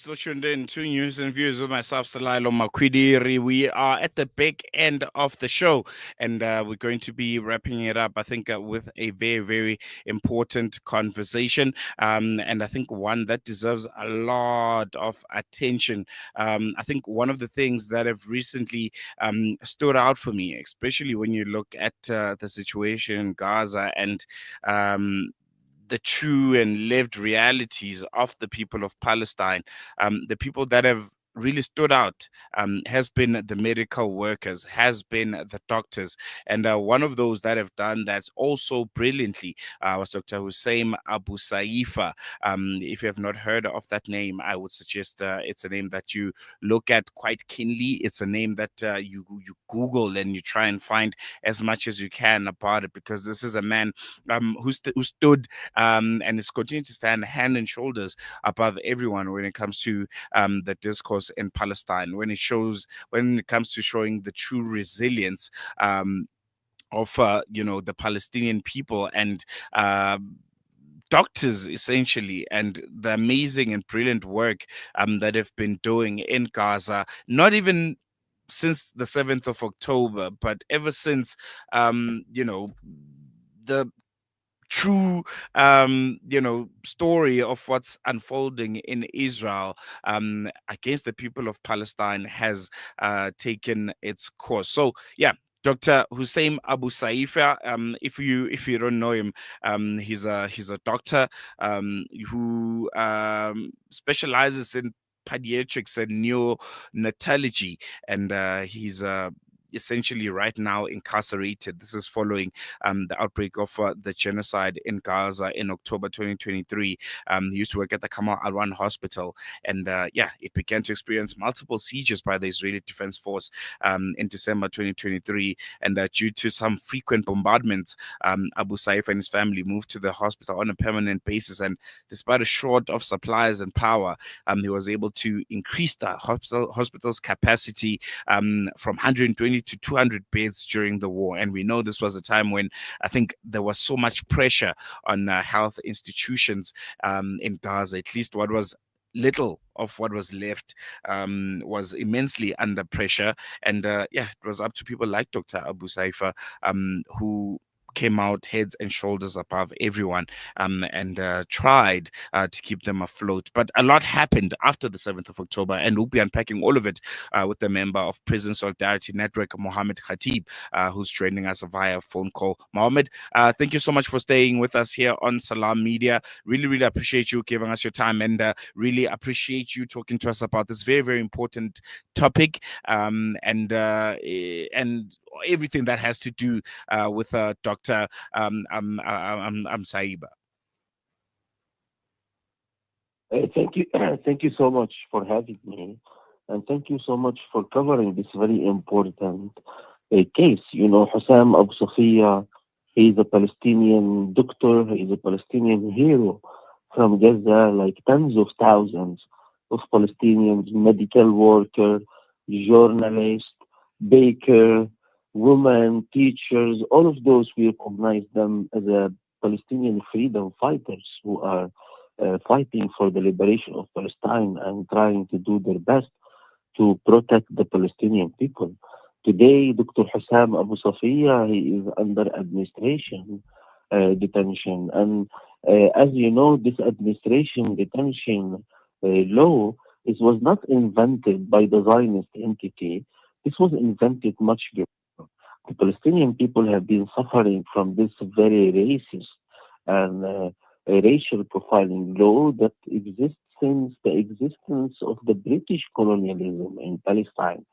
So tuned in to News and Views with myself, Salailo Makwidiri. We are at the big end of the show, and we're going to be wrapping it up, I think, with a very, very important conversation. And I think one that deserves a lot of attention. I think one of the things that have recently stood out for me, especially when you look at the situation in Gaza and um, the true and lived realities of the people of Palestine, the people that have really stood out has been the medical workers, has been the doctors. And one of those that have done that's also brilliantly was Dr. Hasam Abu Safia. If you have not heard of that name, I would suggest it's a name that you look at quite keenly. It's a name that you Google and you try and find as much as you can about it, because this is a man who stood and is continuing to stand hand and shoulders above everyone when it comes to the discourse in Palestine, when it comes to showing the true resilience of the Palestinian people and doctors essentially, and the amazing and brilliant work that have been doing in Gaza, not even since the 7th of October, but ever since the true story of what's unfolding in Israel against the people of Palestine has taken its course. So yeah, Dr. Hussein Abu Safia, if you don't know him, he's a doctor who specializes in pediatrics and neonatology, and he's essentially right now incarcerated. This is following the outbreak of the genocide in Gaza in October 2023. He used to work at the Kamal Alwan Hospital, and yeah, it began to experience multiple seizures by the Israeli Defense Force in December 2023. And due to some frequent bombardments, Abu Saif and his family moved to the hospital on a permanent basis. And despite a short of supplies and power, he was able to increase the hospital's capacity from 120 to 200 beds during the war. And we know this was a time when I think there was so much pressure on health institutions in Gaza. At least what was little of what was left was immensely under pressure. And yeah, it was up to people like Dr. Abu Saifa who came out heads and shoulders above everyone and tried to keep them afloat. But a lot happened after the 7th of October, and we'll be unpacking all of it with the member of Prison Solidarity Network, Mohammed Khatib, who's joining us via phone call. Mohammed, thank you so much for staying with us here on Salam Media. Really, really appreciate you giving us your time, and really appreciate you talking to us about this very, very important topic and everything that has to do with Dr. Saiba. Thank you, thank you so much for having me, and thank you so much for covering this very important case. You know, Hassan Abu Safia, he is a Palestinian doctor, he is a Palestinian hero from Gaza, like tens of thousands of Palestinians, medical worker, journalist, baker, women, teachers, all of those, we recognize them as a Palestinian freedom fighters who are fighting for the liberation of Palestine and trying to do their best to protect the Palestinian people. Today, Dr. Hassan Abu Safia, he is under administration detention. And as you know, this administration detention law, it was not invented by the Zionist entity. This was invented much before. The Palestinian people have been suffering from this very racist and a racial profiling law that exists since the existence of the British colonialism in Palestine.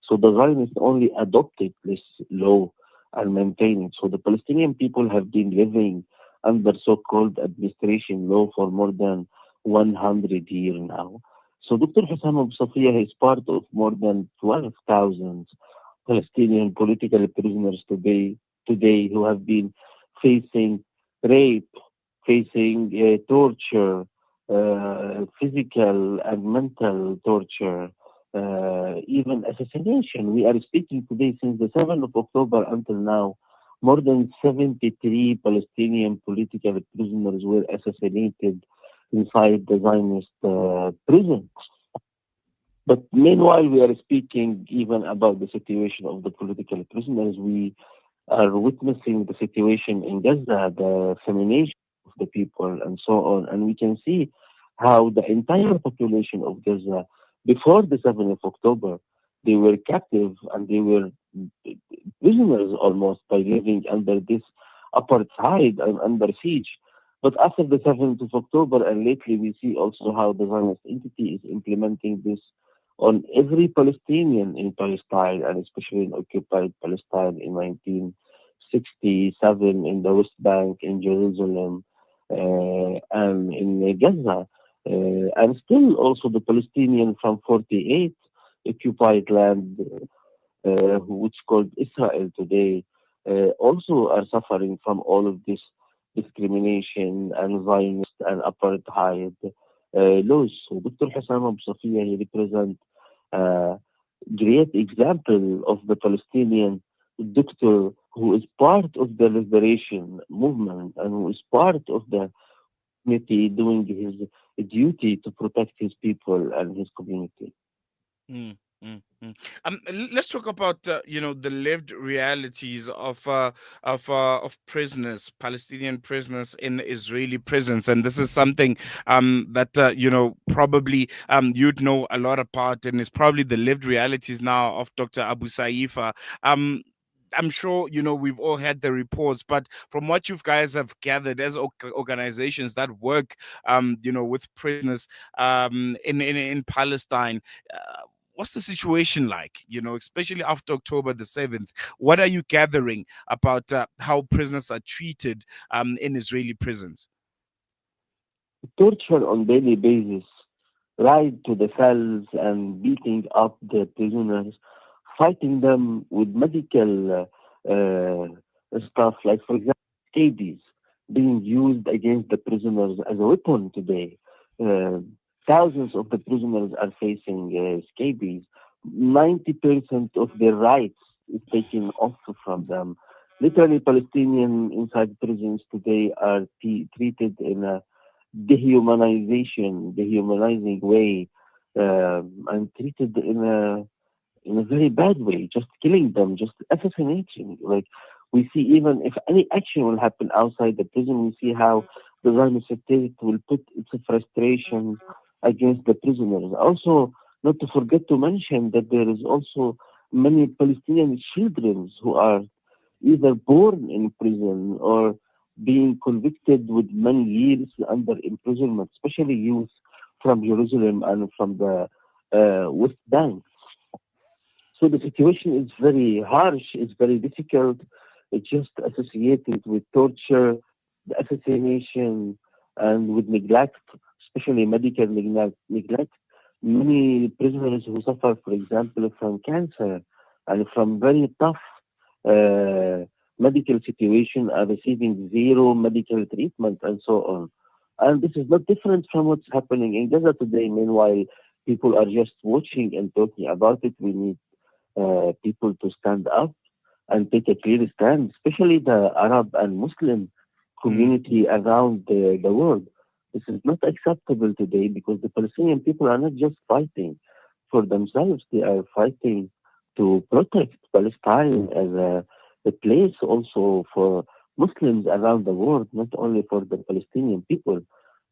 So the Zionists only adopted this law and maintain it. So the Palestinian people have been living under so-called administration law for more than 100 years now. So Dr. Hassan Abu Safia is part of more than 12,000 Palestinian political prisoners today who have been facing rape, facing torture, physical and mental torture, even assassination. We are speaking today since the 7th of October until now. More than 73 Palestinian political prisoners were assassinated inside the Zionist prison. But meanwhile, we are speaking even about the situation of the political prisoners. We are witnessing the situation in Gaza, the feminination of the people, and so on. And we can see how the entire population of Gaza, before the 7th of October, they were captive and they were prisoners almost by living under this apartheid and under siege. But after the 7th of October, and lately we see also how the Zionist entity is implementing this on every Palestinian in Palestine, and especially in occupied Palestine in 1967, in the West Bank, in Jerusalem, and in Gaza. And still also the Palestinian from 48 occupied land, which called Israel today, also are suffering from all of this discrimination and violence and apartheid laws. So Dr. Hassan Abu Safia, he represents a great example of the Palestinian doctor who is part of the liberation movement and who is part of the community doing his duty to protect his people and his community. Mm, let's talk about the lived realities of prisoners, Palestinian prisoners in Israeli prisons, and this is something that probably you'd know a lot about, and it's probably the lived realities now of Dr. Abu Saifa. Um, I'm sure we've all had the reports, but from what you guys have gathered as organizations that work, with prisoners in Palestine. What's the situation like, especially after October the 7th? What are you gathering about how prisoners are treated in Israeli prisons? Torture on daily basis, ride to the cells and beating up the prisoners, fighting them with medical stuff, like, for example, scabies being used against the prisoners as a weapon today. Uh, Thousands of the prisoners are facing scabies. 90% of their rights is taken off from them. Literally, Palestinian inside prisons today are treated in a dehumanizing way, and treated in a very bad way, just killing them, just assassinating. Like, we see, even if any action will happen outside the prison, we see how the Zionist state will put its frustration against the prisoners. Also, not to forget to mention that there is also many Palestinian children who are either born in prison or being convicted with many years under imprisonment, especially youth from Jerusalem and from the West Bank. So the situation is very harsh, it's very difficult. It's just associated with torture, the assassination, and with neglect, especially medical neglect. Many prisoners who suffer, for example, from cancer and from very tough uh, medical situation are receiving zero medical treatment and so on. And this is not different from what's happening in Gaza today. Meanwhile, people are just watching and talking about it. We need people to stand up and take a clear stand, especially the Arab and Muslim Mm, community around the world. This is not acceptable today because the Palestinian people are not just fighting for themselves, they are fighting to protect Palestine as a place also for Muslims around the world, not only for the Palestinian people.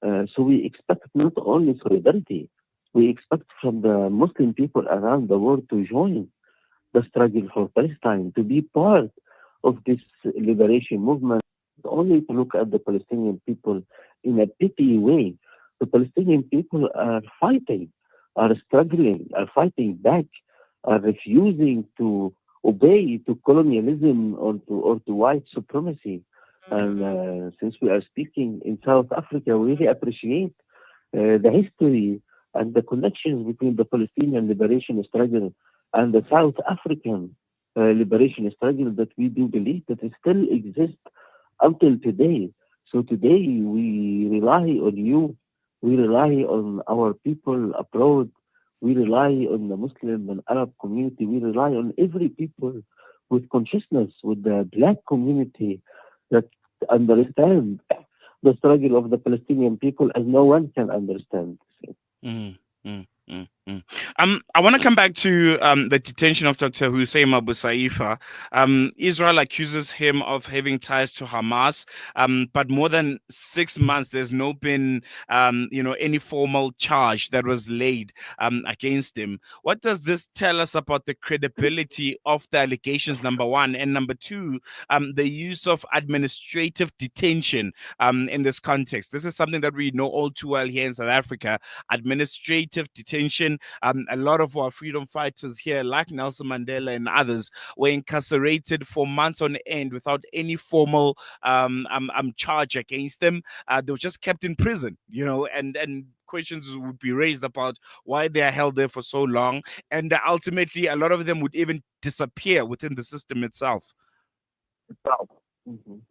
So we expect not only solidarity, we expect from the Muslim people around the world to join the struggle for Palestine, to be part of this liberation movement, not only to look at the Palestinian people in a pity way. The Palestinian people are fighting, are struggling, are fighting back, are refusing to obey to colonialism or to white supremacy. And since we are speaking in South Africa, we really appreciate the history and the connections between the Palestinian liberation struggle and the South African liberation struggle that we do believe that it still exists until today. So today we rely on you, we rely on our people abroad, we rely on the Muslim and Arab community, we rely on every people with consciousness, with the black community that understand the struggle of the Palestinian people as no one can understand. mm, mm, mm, mm. I want to come back to the detention of Dr. Hussein Abu Saifa. Israel accuses him of having ties to Hamas, but more than 6 months, there's no been, any formal charge that was laid against him. What does this tell us about the credibility of the allegations? Number one, and number two, the use of administrative detention in this context. This is something that we know all too well here in South Africa. Administrative detention. A lot of our freedom fighters here, like Nelson Mandela and others, were incarcerated for months on end without any formal charge against them. They were just kept in prison, and questions would be raised about why they are held there for so long, and ultimately a lot of them would even disappear within the system itself. Mhm.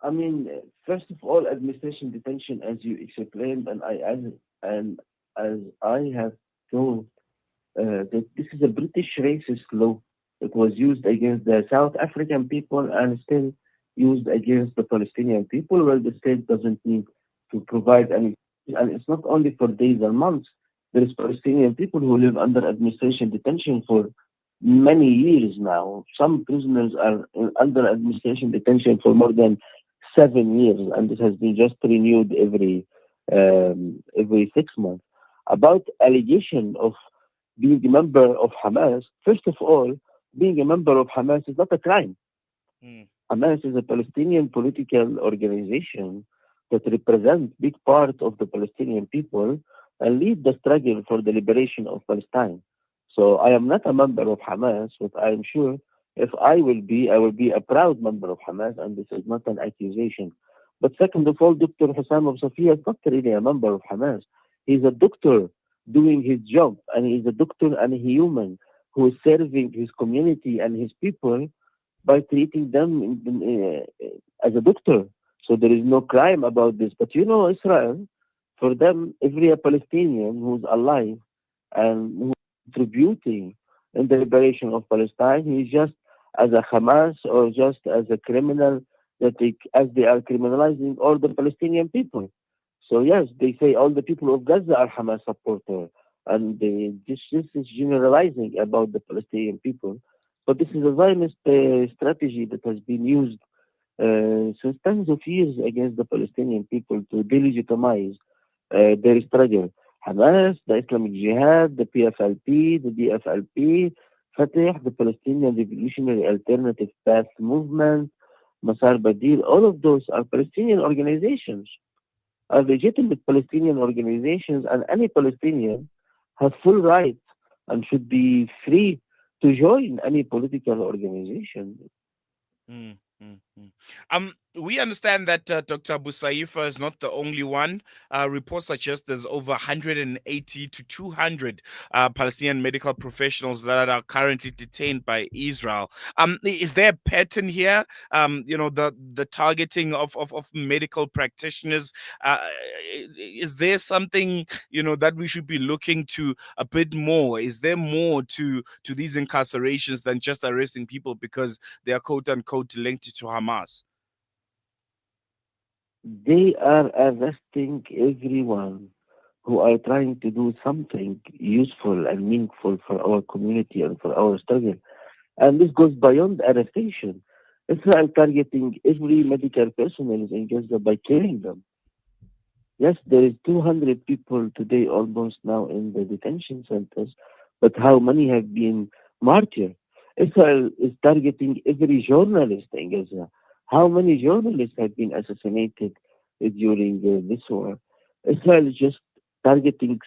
I mean, first of all, administration detention, as you explained, and as I have told, that this is a British racist law that was used against the South African people and still used against the Palestinian people, where the state doesn't need to provide any. And it's not only for days and months. There is Palestinian people who live under administration detention for many years now. Some prisoners are under administration detention for more than 7 years, and this has been just renewed every 6 months. About allegation of being a member of Hamas, first of all, being a member of Hamas is not a crime. Mm, Hamas is a Palestinian political organization that represents big part of the Palestinian people and lead the struggle for the liberation of Palestine. So I am not a member of Hamas, but I am sure if I will be a proud member of Hamas, and this is not an accusation. But second of all, Dr. Hassan Abu Safia is not really a member of Hamas. He's a doctor doing his job, and he's a doctor and a human who is serving his community and his people by treating them as a doctor. So there is no crime about this. But Israel, for them, every Palestinian who's alive and who's contributing in the liberation of Palestine, he's just as a Hamas or just as a criminal as they are criminalizing all the Palestinian people. So yes, they say all the people of Gaza are Hamas supporters, and this is generalizing about the Palestinian people. But this is a Zionist strategy that has been used since tens of years against the Palestinian people to delegitimize their struggle. Hamas, the Islamic Jihad, the PFLP, the DFLP, Fatah, the Palestinian Revolutionary Alternative Path Movement, Masar Badil, all of those are Palestinian organizations, are legitimate Palestinian organizations, and any Palestinian has full rights and should be free to join any political organization. mm, mm. We understand that Dr. Abu Saifa is not the only one. Reports suggest there's over 180 to 200 Palestinian medical professionals that are currently detained by Israel. Is there a pattern here? The targeting of medical practitioners. Is there something that we should be looking to a bit more? Is there more to these incarcerations than just arresting people because they are quote unquote linked to Hamas? They are arresting everyone who are trying to do something useful and meaningful for our community and for our struggle. And this goes beyond arrestation. Israel targeting every medical personnel in Gaza by killing them. Yes, there is 200 people today almost now in the detention centers, but how many have been martyred? Israel is targeting every journalist in Gaza. How many journalists have been assassinated during this war? Israel is just targeting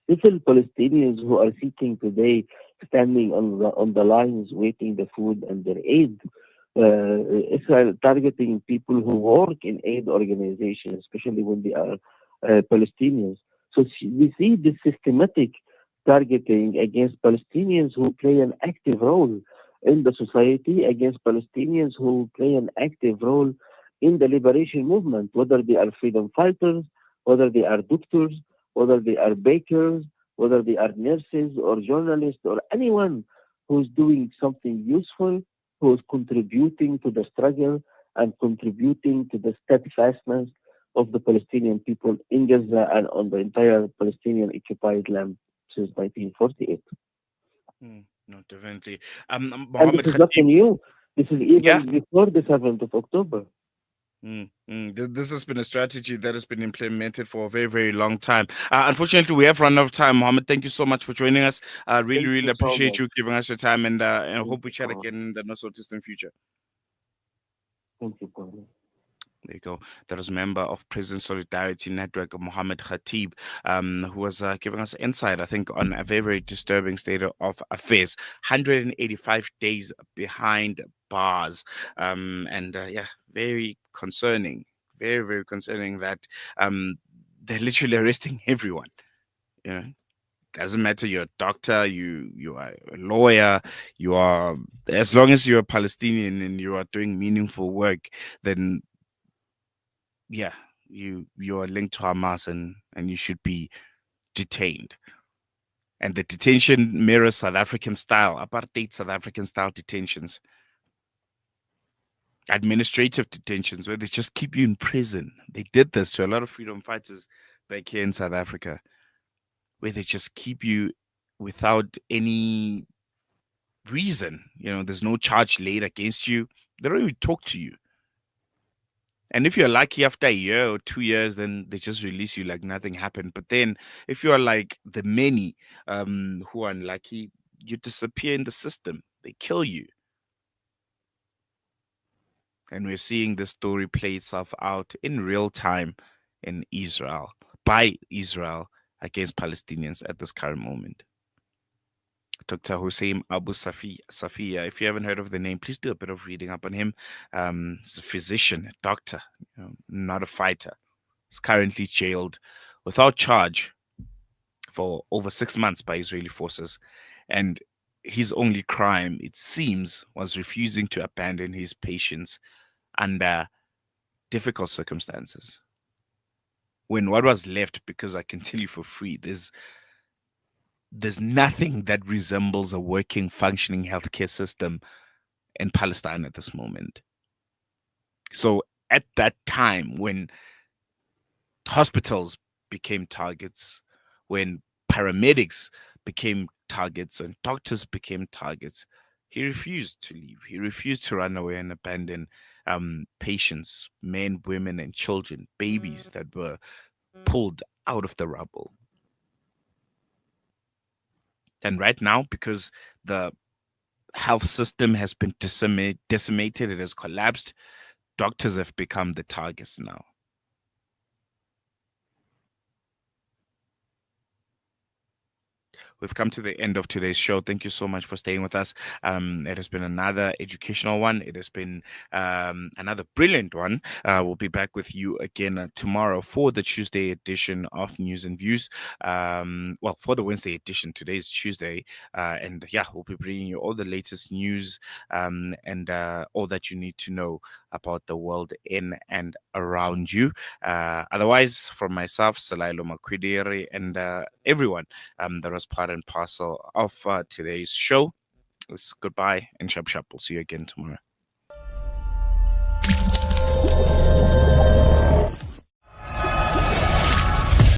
civil Palestinians who are sitting today, standing on the lines, waiting the food and their aid. Israel targeting people who work in aid organizations, especially when they are Palestinians. So we see this systematic targeting against Palestinians who play an active role in the society, against Palestinians who play an active role in the liberation movement, whether they are freedom fighters, whether they are doctors, whether they are bakers, whether they are nurses or journalists or anyone who's doing something useful, who's contributing to the struggle and contributing to the steadfastness of the Palestinian people in Gaza and on the entire Palestinian occupied land. since 1948. No, definitely. And this Mohammed is nothing Khatib. new. This is Yeah. even before the 7th of October. This has been a strategy that has been implemented for a very, very long time. Unfortunately, we have run out of time. Mohammed, thank you so much for joining us. Really, Thank really you so appreciate much. you giving us your time, and I Thank hope we you chat so much. again in the not so distant future. Thank you, brother. There you go. That was a member of Prison Solidarity Network, Mohammed Khatib, who was giving us insight, I think, on a very, very disturbing state of affairs. 185 days behind bars. And yeah, very concerning. Very, very concerning that um, they're literally arresting everyone. You know, doesn't matter. You're a doctor, you are a lawyer, you are, as long as you're a Palestinian and you are doing meaningful work, then yeah, you are linked to Hamas and you should be detained. And the detention mirrors South African style, apartheid South African style detentions, administrative detentions where they just keep you in prison. They did this to a lot of freedom fighters back here in South Africa, where they just keep you without any reason. There's no charge laid against you. They don't even talk to you. And if you're lucky after a year or 2 years, then they just release you like nothing happened. But then if you're like the many who are unlucky, you disappear in the system. They kill you. And we're seeing this story play itself out in real time in Israel, by Israel against Palestinians at this current moment. Dr. Hasam Abu Safia. If you haven't heard of the name, please do a bit of reading up on him. He's a physician, a doctor, not a fighter. Is currently jailed without charge for over 6 months by Israeli forces. And his only crime, it seems, was refusing to abandon his patients under difficult circumstances. When what was left, because I can tell you for free, there's nothing that resembles a working, functioning healthcare system in Palestine at this moment. So at that time, when hospitals became targets, when paramedics became targets, and doctors became targets, he refused to leave. He refused to run away and abandon patients, men, women, and children, babies that were pulled out of the rubble. And right now, because the health system has been decimated, it has collapsed, doctors have become the targets now. We've come to the end of today's show. Thank you so much for staying with us. It has been another educational one. It has been another brilliant one. We'll be back with you again tomorrow for the Tuesday edition of News and Views. Well, for the Wednesday edition, today's Tuesday. And yeah, we'll be bringing you all the latest news and all that you need to know about the world in and around you. Otherwise, from myself, Salailo Makwidiri, and everyone that was part and parcel of today's show. It's goodbye and shap shap. We'll see you again tomorrow.